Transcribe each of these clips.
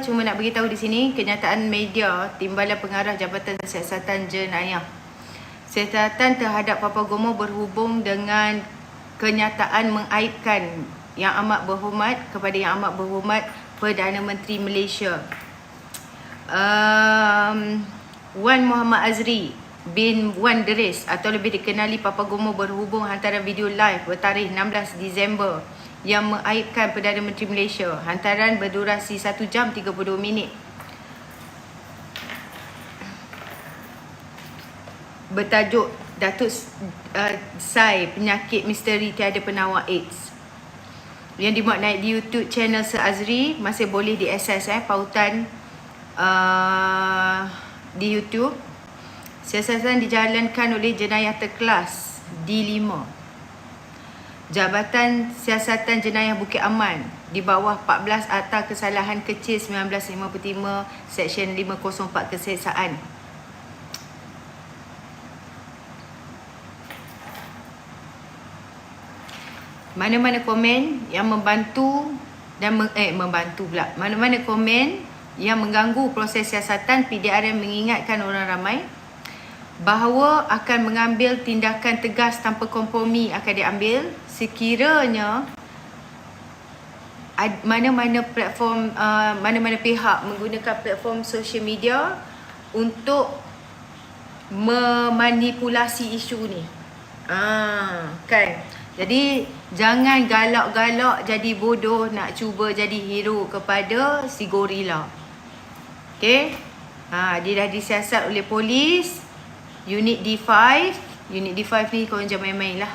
cuma nak beritahu di sini kenyataan media Timbalan Pengarah Jabatan Siasatan Jenayah. Siasatan terhadap Papa Gomo berhubung dengan kenyataan mengaibkan Yang Amat Berhormat kepada Yang Amat Berhormat Perdana Menteri Malaysia Wan Muhammad Azri bin Wan Deris atau lebih dikenali Papa Gomo berhubung hantaran video live bertarikh 16 Disember yang mengaibkan Perdana Menteri Malaysia. Hantaran berdurasi 1 jam 32 minit. Bertajuk Datuk Sai Penyakit Misteri Tiada Penawar AIDS. Yang dimuat naik di YouTube channel Sir Azri. Masih boleh diakses pautan di YouTube. Siasatan dijalankan oleh jenayah terkelas D5 Jabatan Siasatan Jenayah Bukit Aman di bawah 14 Akta Kesalahan Kecil 1955 Seksyen 504 Keseksaan. Mana-mana komen yang membantu dan mana-mana komen yang mengganggu proses siasatan, PDRM mengingatkan orang ramai bahawa akan mengambil tindakan tegas tanpa kompromi akan diambil sekiranya mana-mana platform, mana-mana pihak menggunakan platform social media untuk memanipulasi isu ni. Kan? Jadi jangan galak-galak jadi bodoh nak cuba jadi hero kepada si gorila. Okay? Dia dah disiasat oleh polis Unit D5. Unit D5 ni korang jangan main-main lah.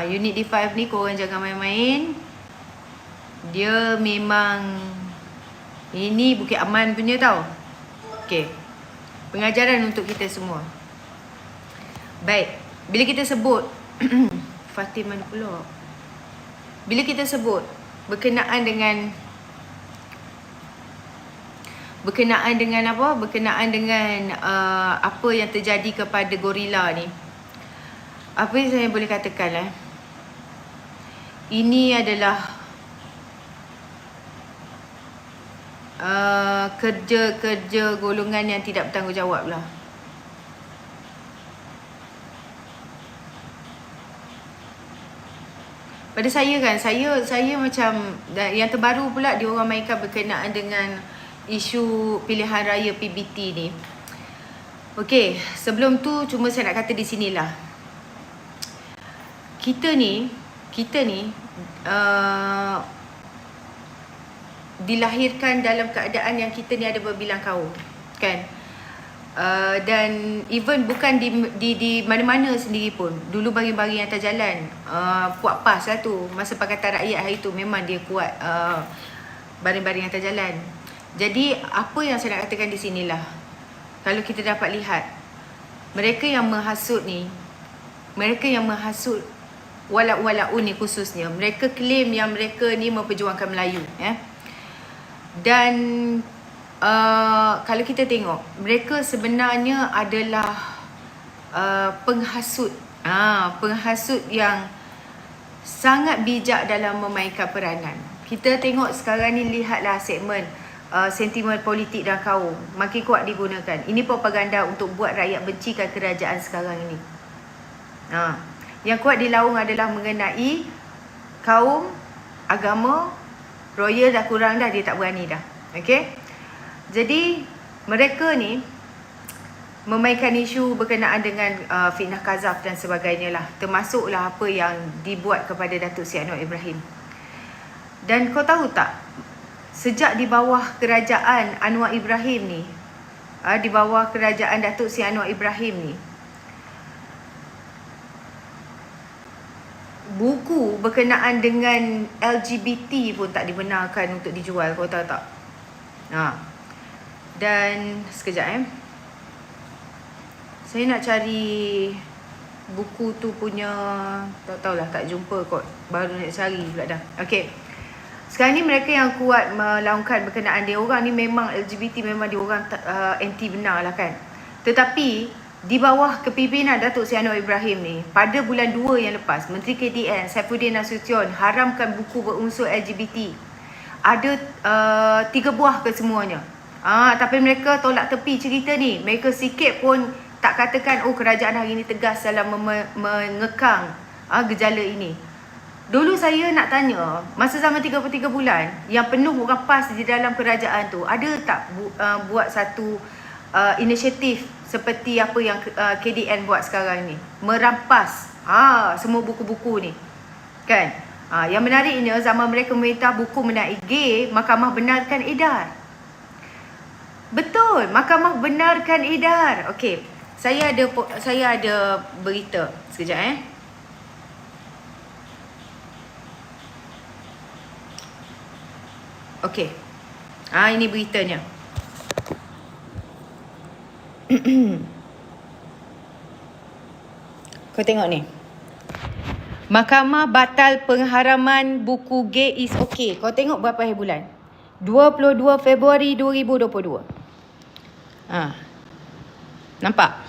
Unit D5 ni korang jangan main-main. Dia memang ini Bukit Aman punya tau. Okay, pengajaran untuk kita semua. Baik, bila kita sebut Fatin mana pula? Bila kita sebut berkenaan dengan apa? Berkenaan dengan apa yang terjadi kepada gorila ni. Apa yang saya boleh katakan ini adalah kerja-kerja golongan yang tidak bertanggungjawab lah. Pada saya kan, saya macam yang terbaru pula diorang mainkan berkenaan dengan isu pilihan raya PBT ni. Okey, sebelum tu cuma saya nak kata di sinilah. Kita ni dilahirkan dalam keadaan yang kita ni ada berbilang kaum, kan? Dan even bukan di mana-mana sendiri pun. Dulu baring-baring yang atas jalan, Puak PAS lah tu. Masa Pakatan Rakyat hari tu memang dia kuat baring-baring atas jalan. Jadi apa yang saya nak katakan di sinilah, kalau kita dapat lihat mereka yang menghasut ni, mereka yang menghasut walak-walak ni khususnya, mereka claim yang mereka ni memperjuangkan Melayu, dan kalau kita tengok, mereka sebenarnya adalah penghasut yang sangat bijak dalam memainkan peranan. Kita tengok sekarang ni, lihatlah segmen sentimen politik dan kaum makin kuat digunakan. Ini propaganda untuk buat rakyat bencikan kerajaan sekarang ini. Yang kuat dilaung adalah mengenai kaum, agama, royal dah kurang dah, dia tak berani dah. Okay? Jadi mereka ni memainkan isu berkenaan dengan fitnah kazaf dan sebagainya lah. Termasuklah apa yang dibuat kepada Datuk Seri Anwar Ibrahim. Dan kau tahu tak, sejak di bawah kerajaan Anwar Ibrahim ni, di bawah kerajaan Datuk Seri Anwar Ibrahim ni, buku berkenaan dengan LGBT pun tak dibenarkan untuk dijual. Kau tahu tak? Dan sekejap saya nak cari buku tu punya, tak tahulah, tak jumpa kot. Baru nak cari pula dah. Okay, sekarang ni mereka yang kuat melaungkan berkenaan dia orang ni, memang LGBT memang dia orang anti benar lah kan. Tetapi di bawah kepimpinan Datuk Seri Anwar Ibrahim ni, pada bulan 2 yang lepas, Menteri KDN Saifuddin Nasution haramkan buku berunsur LGBT. ada 3 buah kesemuanya. Tapi mereka tolak tepi cerita ni. Mereka sikit pun tak katakan, oh kerajaan hari ini tegas dalam mengekang gejala ini. Dulu saya nak tanya, masa zaman 33 bulan yang penuh rapas di dalam kerajaan tu, ada tak buat satu inisiatif seperti apa yang KDN buat sekarang ni, merampas semua buku-buku ni, kan? Yang menariknya, zaman mereka meminta buku menaik G, mahkamah benarkan edar. Betul, mahkamah benarkan edar. Okey, saya ada berita sekejap Okey. Ini beritanya. Kau tengok ni. Mahkamah batal pengharaman buku G is okay. Kau tengok berapa hari bulan? 22 Februari 2022. Nampak?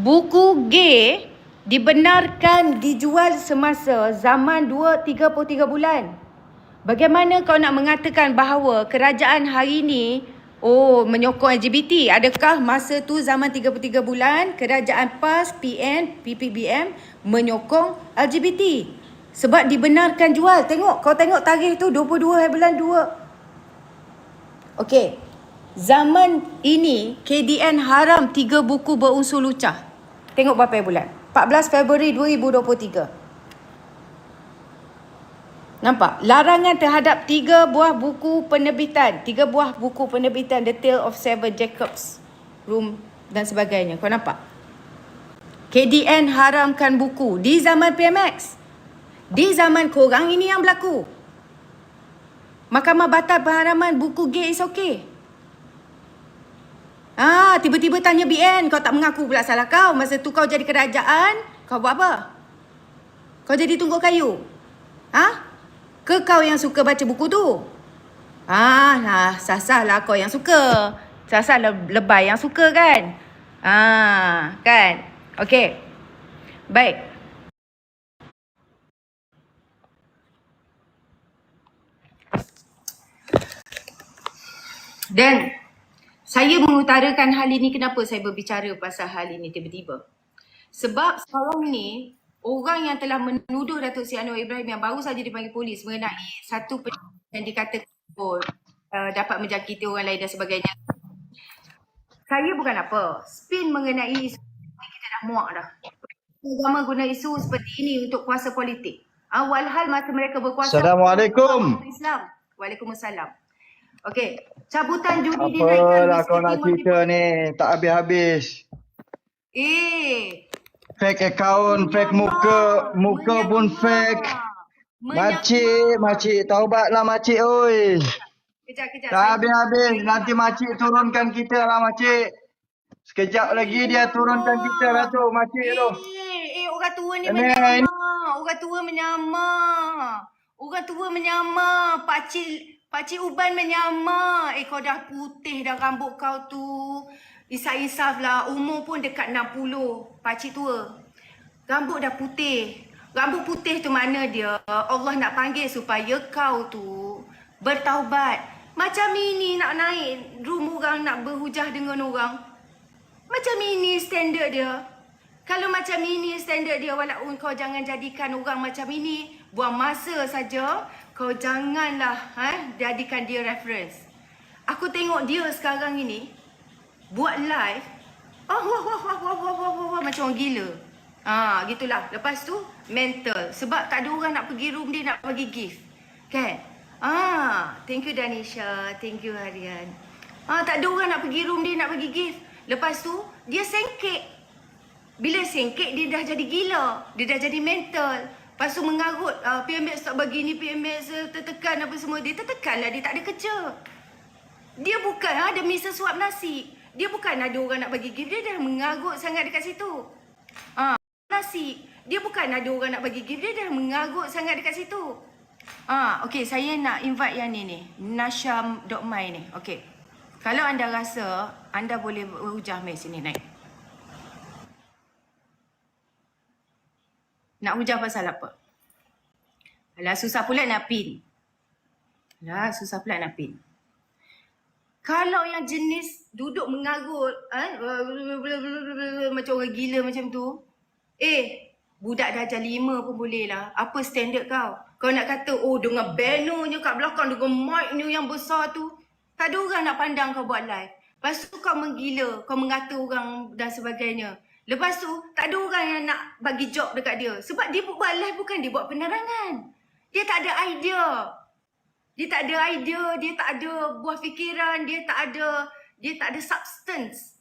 Buku G dibenarkan dijual semasa zaman 33 bulan. Bagaimana kau nak mengatakan bahawa kerajaan hari ini menyokong LGBT? Adakah masa tu zaman 33 bulan kerajaan PAS, PN, PPBM menyokong LGBT? Sebab dibenarkan jual. Tengok, kau tengok tarikh tu 22 bulan 2. Okey. Zaman ini KDN haram 3 buku berunsur lucah. Tengok berapa bulan? 14 Februari 2023. Nampak? Larangan terhadap 3 buah buku penerbitan. 3 buah buku penerbitan The Tale of Seven Jacobs Room dan sebagainya. Kau nampak? KDN haramkan buku di zaman PMX. Di zaman korang ini yang berlaku. Mahkamah batal pengharaman buku G is okay. Tiba-tiba tanya BN, kau tak mengaku pula salah kau. Masa tu kau jadi kerajaan, kau buat apa? Kau jadi tungguk kayu? Ke kau yang suka baca buku tu? Sah-sah lah kau yang suka. Sah-sah lebay yang suka kan? Kan? Okey. Baik. Dan saya mengutarakan hal ini, kenapa saya berbicara pasal hal ini tiba-tiba? Sebab sekarang ni, orang yang telah menuduh Datuk Seri Anwar Ibrahim yang baru saja dipanggil polis mengenai satu yang dikatakan dapat menjangkiti orang lain dan sebagainya. Saya bukan apa, spin mengenai isu kita dah muak dah. Agama guna isu seperti ini untuk kuasa politik. Walhal masa mereka berkuasa. Assalamualaikum. Islam. Waalaikumsalam. Okey, cabutan judi dinaikkan. Apalah kau nak cerita ni, tak habis-habis. Fake account, fake muka pun fake. Makcik, taubatlah makcik oi. Kejap. Tak habis-habis, nanti makcik turunkan kita lah makcik. Sekejap lagi dia turunkan kita lah tu makcik tu. Orang tua ni menyamar. Orang tua menyamar. Pakcik Uban menyamar. Kau dah putih dah rambut kau tu. Insaf lah. Umur pun dekat 60. Pakcik tua. Rambut dah putih. Rambut putih tu mana dia? Allah nak panggil supaya kau tu bertaubat. Macam ini nak naik room orang, nak berhujah dengan orang. Macam ini standard dia. Kalau macam ini standard dia, walaupun kau jangan jadikan orang macam ini. Buang masa saja. Kau janganlah jadikan dia reference. Aku tengok dia sekarang ini buat live. Macam orang gila. Gitulah. Lepas tu mental. Sebab tak ada orang nak pergi room dia nak bagi gift. Kan? Thank you Danisha. Thank you Harian. Tak ada orang nak pergi room dia nak bagi gift. Lepas tu dia sengkek. Bila sengkek dia dah jadi gila. Dia dah jadi mental. Lepas tu mengarut, PMX tak bagi ni, PMX tertekan apa semua. Dia tertekan lah, dia tak ada kerja. Dia bukan demi sesuap nasi. Dia bukan ada orang nak bagi gift, dia dah mengarut sangat dekat situ. Nasi. Dia bukan ada orang nak bagi gift, dia dah mengarut sangat dekat situ. Okey, saya nak invite yang ni. Nasham.my ni. Okey. Kalau anda rasa, anda boleh berhujah mai sini naik. Nak hujah pasal apa? Alah, susah pula nak pin. Lah, susah pula nak pin. Kalau yang jenis duduk mengarut, macam orang gila macam tu, budak darjah 5 pun boleh lah. Apa standard kau? Kau nak kata, oh dengan bannernya kat belakang, dengan mic-nya yang besar tu, tak ada orang nak pandang kau buat live. Lepas tu kau menggila, kau mengata orang dan sebagainya. Lepas tu, tak ada orang yang nak bagi job dekat dia. Sebab dia buat live bukan dia buat penerangan. Dia tak ada idea. Dia tak ada idea, dia tak ada buah fikiran, dia tak ada substance.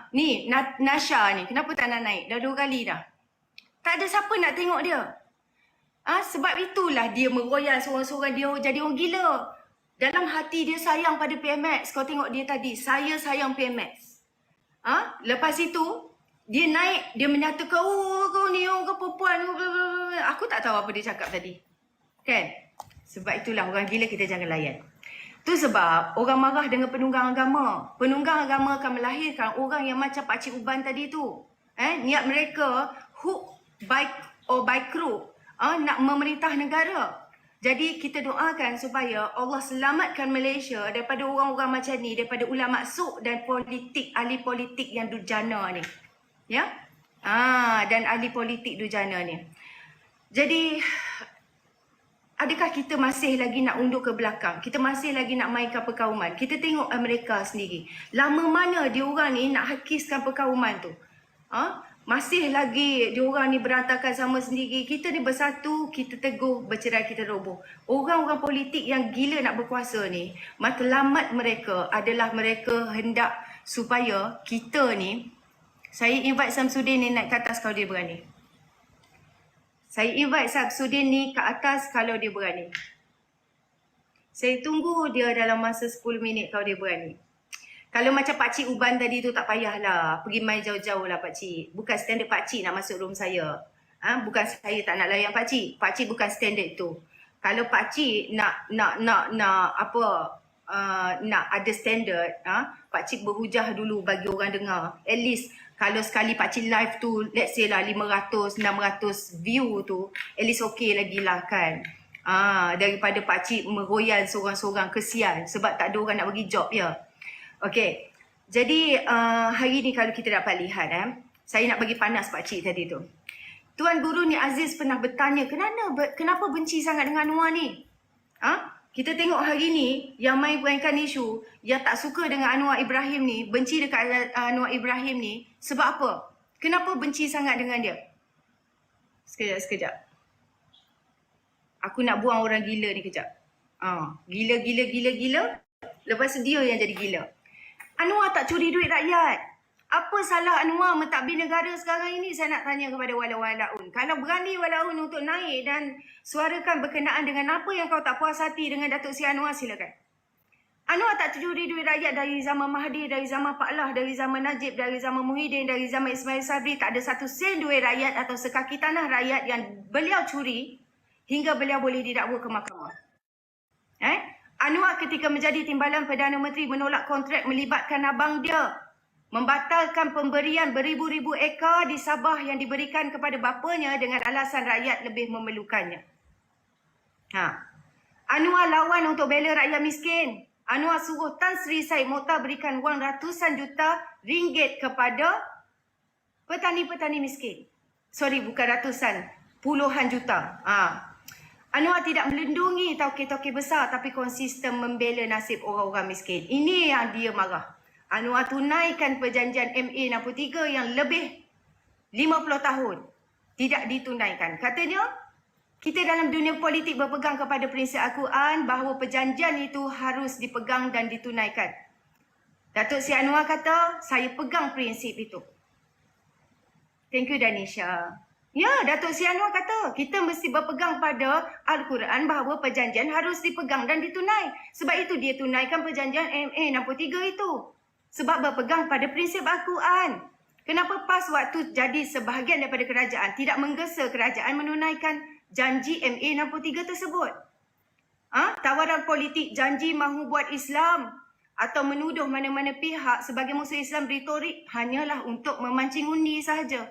Ni Nasha ni, kenapa tak nak naik? Dah 2 kali dah. Tak ada siapa nak tengok dia. Sebab itulah dia meroyan seorang-seorang, dia jadi orang gila. Dalam hati dia sayang pada PMX. Kau tengok dia tadi, saya sayang PMX. Lepas itu, dia naik, dia menyatakan, oh kau ni, oh kau perempuan. Aku tak tahu apa dia cakap tadi. Kan? Sebab itulah orang gila kita jangan layan. Tu sebab orang marah dengan penunggang agama. Penunggang agama akan melahirkan orang yang macam Pakcik Uban tadi tu. Niat mereka hook by crook nak memerintah negara. Jadi kita doakan supaya Allah selamatkan Malaysia daripada orang-orang macam ni, daripada ulama suk dan politik, ahli politik yang durjana ni. Ya? Dan ahli politik durjana ni. Jadi adakah kita masih lagi nak undur ke belakang? Kita masih lagi nak mainkan perkauman? Kita tengok Amerika sendiri. Lama mana diorang ni nak hakiskan perkauman tu? Masih lagi diorang ni berantakan sama sendiri. Kita ni bersatu, kita teguh, bercerai kita roboh. Orang-orang politik yang gila nak berkuasa ni, matlamat mereka adalah mereka hendak supaya kita ni, saya invite Samsudin ni naik ke atas kalau dia berani. Saya invite Samsudin ni ke atas kalau dia berani. Saya tunggu dia dalam masa 10 minit kalau dia berani. Kalau macam Pakcik Uban tadi tu tak payahlah. Pergi main jauh-jauh lah Pakcik. Bukan standard Pakcik nak masuk room saya. Bukan saya tak nak layan Pakcik. Pakcik bukan standard tu. Kalau Pakcik nak ada standard, Pakcik berhujah dulu bagi orang dengar. At least kalau sekali Pakcik live tu, let's say lah 500, 600 view tu, at least okay lagi lah kan. Daripada Pakcik meroyan seorang-seorang, kesian. Sebab tak ada orang nak bagi job ya. Okay. Jadi hari ni kalau kita dapat lihat, saya nak bagi panas Pakcik tadi tu. Tuan Guru ni Aziz pernah bertanya, kenapa benci sangat dengan Anwar ni? Kita tengok hari ni yang main mainkan isu, yang tak suka dengan Anwar Ibrahim ni, benci dekat Anwar Ibrahim ni, sebab apa? Kenapa benci sangat dengan dia? Sekejap. Aku nak buang orang gila ni kejap. Gila. Lepas tu dia yang jadi gila. Anwar tak curi duit rakyat. Apa salah Anwar mentadbir negara sekarang ini? Saya nak tanya kepada walaun. Kalau berani walaun untuk naik dan suarakan berkenaan dengan apa yang kau tak puas hati dengan Datuk Seri Anwar, silakan. Anwar tak curi duit rakyat dari zaman Mahathir, dari zaman Pak Lah, dari zaman Najib, dari zaman Muhyiddin, dari zaman Ismail Sabri. Tak ada satu sen duit rakyat atau sekaki tanah rakyat yang beliau curi hingga beliau boleh didakwa ke mahkamah. Anwar ketika menjadi Timbalan Perdana Menteri menolak kontrak melibatkan abang dia, membatalkan pemberian beribu-ribu ekar di Sabah yang diberikan kepada bapanya dengan alasan rakyat lebih memerlukannya. Anwar lawan untuk bela rakyat miskin. Anwar suruh Tan Sri Said Mokhtar berikan wang ratusan juta ringgit kepada petani-petani miskin. Sorry, bukan ratusan, puluhan juta. Anwar tidak melindungi tauke-tauke besar tapi konsisten membela nasib orang-orang miskin. Ini yang dia marah. Anwar tunaikan perjanjian MA63 yang lebih 50 tahun tidak ditunaikan. Katanya, kita dalam dunia politik berpegang kepada prinsip Al-Quran bahawa perjanjian itu harus dipegang dan ditunaikan. Datuk Seri Anwar kata, saya pegang prinsip itu. Thank you Danisha. Ya, Datuk Seri Anwar kata, kita mesti berpegang pada Al-Quran bahawa perjanjian harus dipegang dan ditunai. Sebab itu dia tunaikan perjanjian MA63 itu. Sebab berpegang pada prinsip Al-Quran. Kenapa PAS waktu jadi sebahagian daripada kerajaan tidak menggesa kerajaan menunaikan janji MA63 tersebut? Tawaran politik janji mahu buat Islam atau menuduh mana-mana pihak sebagai musuh Islam retorik hanyalah untuk memancing undi sahaja.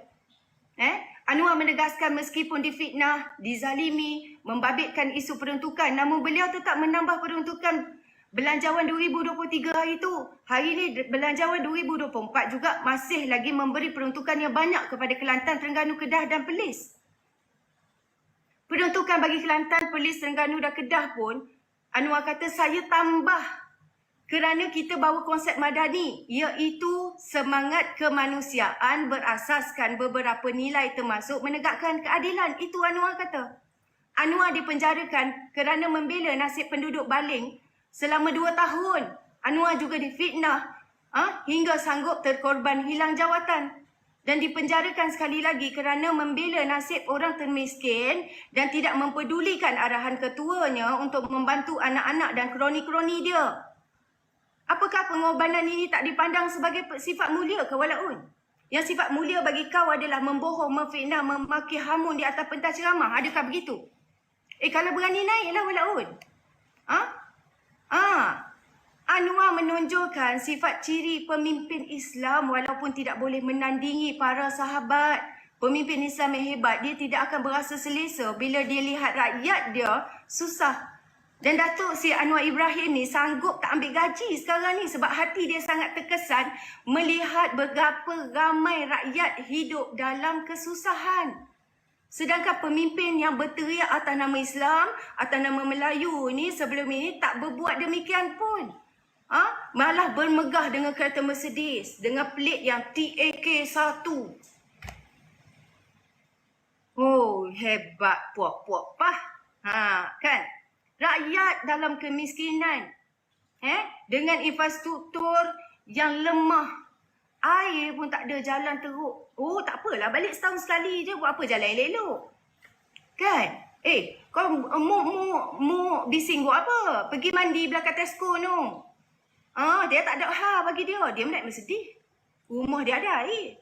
Anwar menegaskan meskipun difitnah, dizalimi, membabitkan isu peruntukan, namun beliau tetap menambah peruntukan Belanjawan 2023 hari itu. Hari ini Belanjawan 2024 juga masih lagi memberi peruntukan yang banyak kepada Kelantan, Terengganu, Kedah dan Perlis. Peruntukan bagi Kelantan, Perlis, Terengganu dan Kedah pun Anwar kata saya tambah kerana kita bawa konsep madani, iaitu semangat kemanusiaan berasaskan beberapa nilai termasuk menegakkan keadilan. Itu Anwar kata. Anwar dipenjarakan kerana membela nasib penduduk Baling selama 2 tahun. Anwar juga difitnah hingga sanggup terkorban hilang jawatan. Dan dipenjarakan sekali lagi kerana membela nasib orang termiskin dan tidak mempedulikan arahan ketuanya untuk membantu anak-anak dan kroni-kroni dia. Apakah pengorbanan ini tak dipandang sebagai sifat mulia ke Walaun? Yang sifat mulia bagi kau adalah membohong, memfitnah, memaki hamun di atas pentas ceramah. Adakah begitu? Kalau berani naiklah Walaun. Anwar menonjolkan sifat ciri pemimpin Islam walaupun tidak boleh menandingi para sahabat. Pemimpin Islam yang hebat, dia tidak akan berasa selesa bila dia lihat rakyat dia susah. Dan Datuk Seri Anwar Ibrahim ni sanggup tak ambil gaji sekarang ni sebab hati dia sangat terkesan melihat betapa ramai rakyat hidup dalam kesusahan. Sedangkan pemimpin yang berteriak atas nama Islam, atas nama Melayu ni sebelum ini tak berbuat demikian pun. Malah bermegah dengan kereta Mercedes dengan pelik yang TAK1. Oh, hebat puak-puak pah. Kan? Rakyat dalam kemiskinan. Dengan infrastruktur yang lemah. Air pun tak ada, jalan teruk. Oh, tak apalah, balik setahun sekali je buat apa jalan elok-elok. Kan? Kau mu bising buat apa? Pergi mandi belakang Tesco no. Dia tak ada bagi dia. Dia naik Mercedes. Rumah dia ada air.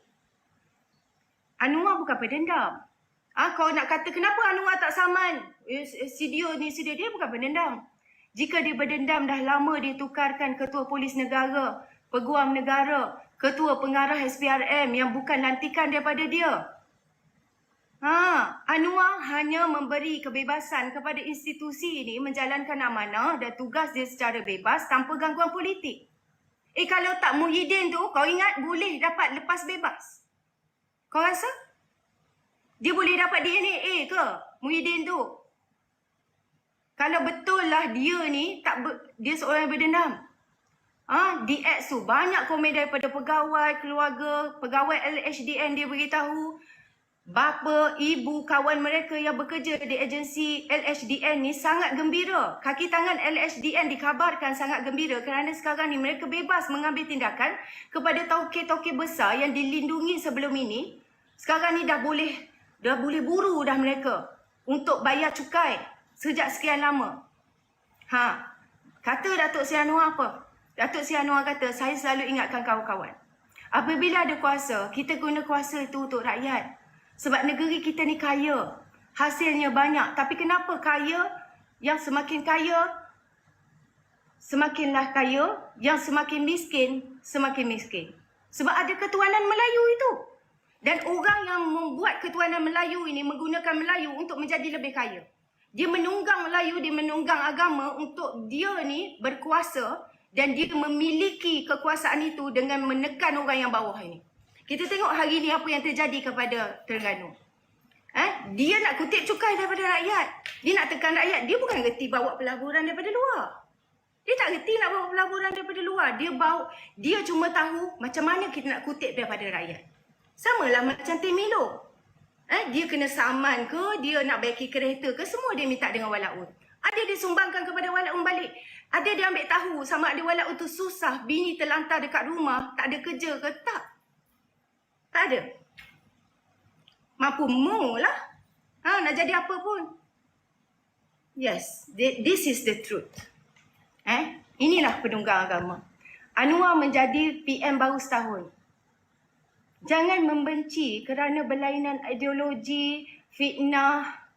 Anwar bukan pendendam. Kau nak kata kenapa Anwar tak saman dia bukan pendendam. Jika dia berdendam, dah lama dia tukarkan ketua polis negara, peguam negara, ketua pengarah SPRM yang bukan lantikan daripada dia. Anwar hanya memberi kebebasan kepada institusi ini menjalankan amanah dan tugas dia secara bebas tanpa gangguan politik. Kalau tak Muhyiddin tu, kau ingat boleh dapat lepas bebas? Kau rasa? Dia boleh dapat DNA ke Muhyiddin tu? Kalau betul lah dia ni dia seorang yang berdendam. Di X tu banyak komen daripada pegawai, keluarga, pegawai LHDN dia beritahu bapa, ibu, kawan mereka yang bekerja di agensi LHDN ni sangat gembira. Kaki tangan LHDN dikabarkan sangat gembira kerana sekarang ni mereka bebas mengambil tindakan kepada tauke-tauke besar yang dilindungi sebelum ini. Sekarang ni dah boleh buru dah mereka untuk bayar cukai sejak sekian lama. Kata Datuk Seri Anwar apa? Datuk Seri Anwar kata, saya selalu ingatkan kawan-kawan. Apabila ada kuasa, kita guna kuasa itu untuk rakyat. Sebab negeri kita ni kaya. Hasilnya banyak. Tapi kenapa kaya? Yang semakin kaya, semakinlah kaya. Yang semakin miskin, semakin miskin. Sebab ada ketuanan Melayu itu. Dan orang yang membuat ketuanan Melayu ini menggunakan Melayu untuk menjadi lebih kaya. Dia menunggang Melayu, dia menunggang agama untuk dia ni berkuasa dan dia memiliki kekuasaan itu dengan menekan orang yang bawah ini. Kita tengok hari ni apa yang terjadi kepada Terengganu. Dia nak kutip cukai daripada rakyat. Dia nak tekan rakyat. Dia bukan reti bawa pelaburan daripada luar. Dia tak reti nak bawa pelaburan daripada luar. Dia cuma tahu macam mana kita nak kutip daripada rakyat. Sama lah macam Temilo. Dia kena saman ke, dia nak baiki kereta ke, semua dia minta dengan Walaun. Ada dia sumbangkan kepada Walaun balik. Ada dia ambil tahu sama ada Walaun tu susah, bini terlantar dekat rumah, tak ada kerja ke, tak. Tak ada. Mampu mu lah. Nak jadi apa pun. Yes, this is the truth. Inilah penunggang agama. Anwar menjadi PM baru setahun. Jangan membenci kerana berlainan ideologi, fitnah.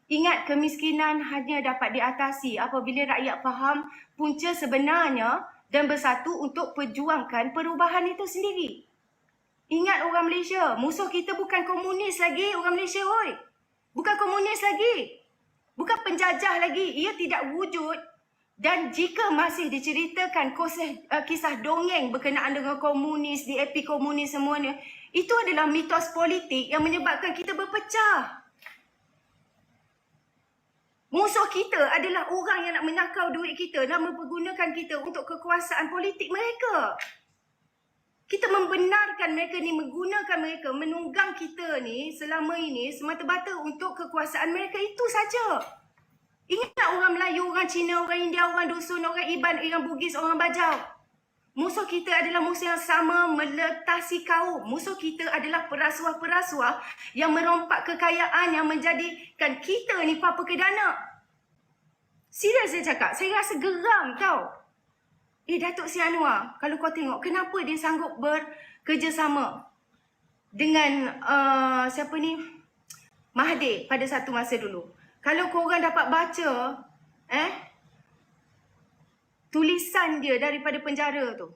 Ingat, kemiskinan hanya dapat diatasi apabila rakyat faham punca sebenarnya dan bersatu untuk perjuangkan perubahan itu sendiri. Ingat orang Malaysia, musuh kita bukan komunis lagi orang Malaysia oi. Bukan komunis lagi. Bukan penjajah lagi. Ia tidak wujud. Dan jika masih diceritakan kisah dongeng berkenaan dengan komunis, DAP komunis semuanya, itu adalah mitos politik yang menyebabkan kita berpecah. Musuh kita adalah orang yang nak menakau duit kita dan mempergunakan kita untuk kekuasaan politik mereka. Kita membenarkan mereka ni, menggunakan mereka, menunggang kita ni selama ini semata-mata untuk kekuasaan mereka itu saja. Ingat orang Melayu, orang Cina, orang India, orang Dusun, orang Iban, orang Bugis, orang Bajau. Musuh kita adalah musuh yang sama, meletasi kaum. Musuh kita adalah perasuah-perasuah yang merompak kekayaan yang menjadikan kita ni papa kedana. Serius saya cakap, saya rasa geram tau. Datuk Seri Anwar, kalau kau tengok kenapa dia sanggup bekerjasama dengan siapa ni? Mahathir pada satu masa dulu. Kalau korang dapat baca tulisan dia daripada penjara tu.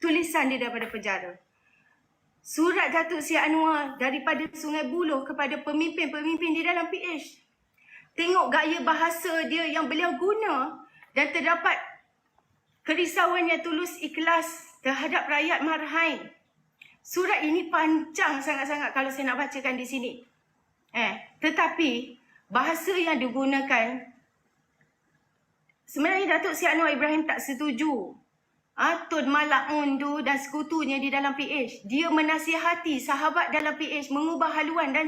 Tulisan dia daripada penjara. Surat Datuk Seri Anwar daripada Sungai Buloh kepada pemimpin-pemimpin di dalam PH. Tengok gaya bahasa dia yang beliau guna dan terdapat kerisauannya tulus ikhlas terhadap rakyat Marhain. Surat ini panjang sangat-sangat kalau saya nak bacakan di sini. Tetapi bahasa yang digunakan, sebenarnya Datuk Seri Anwar Ibrahim tak setuju Tun Malaun tu dan sekutunya di dalam PH. Dia menasihati sahabat dalam PH mengubah haluan dan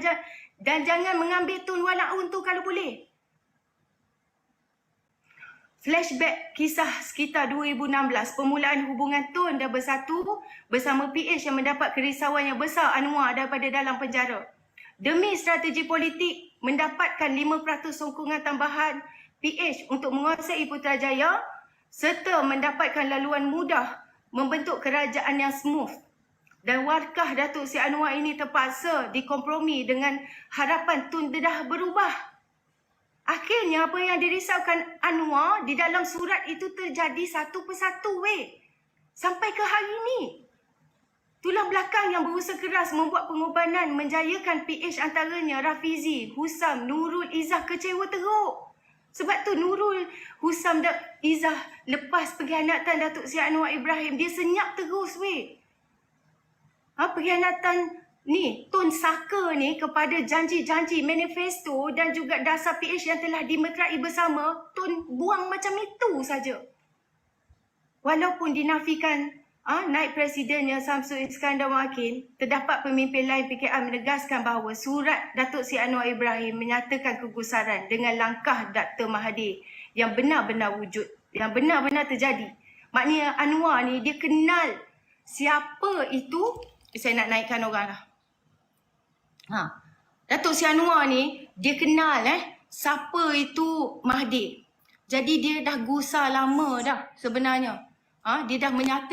jangan mengambil Tun Malaun tu kalau boleh. Flashback kisah sekitar 2016, permulaan hubungan Tun dan Bersatu bersama PH yang mendapat kerisauan yang besar Anwar daripada dalam penjara. Demi strategi politik mendapatkan 5% sokongan tambahan PH untuk menguasai Putrajaya serta mendapatkan laluan mudah membentuk kerajaan yang smooth. Dan warkah Datuk Seri Anwar ini terpaksa dikompromi dengan harapan Tun dah berubah. Akhirnya apa yang dirisaukan Anwar di dalam surat itu terjadi satu persatu sampai ke hari ini. Tulang belakang yang berusaha keras membuat pengorbanan menjayakan PH antaranya Rafizi, Husam, Nurul Izzah kecewa teruk. Sebab tu Nurul, Husam dan Izzah lepas pengkhianatan Datuk Seri Anwar Ibrahim, dia senyap terus pengkhianatan ni Tun saka ni kepada janji-janji manifesto dan juga dasar PH yang telah dimeterai bersama, Tun buang macam itu saja. Walaupun dinafikan naib presidennya Samsul Iskandar Makin, terdapat pemimpin lain PKR menegaskan bahawa surat Datuk Seri Anwar Ibrahim menyatakan kegusaran dengan langkah Dr. Mahathir yang benar-benar wujud, yang benar-benar terjadi. Maknanya Anwar ni dia kenal siapa itu. Saya nak naikkan orang lah. Datuk Seri Anwar ni dia kenal siapa itu Mahathir. Jadi dia dah gusar lama dah sebenarnya. Dia dah menyatakan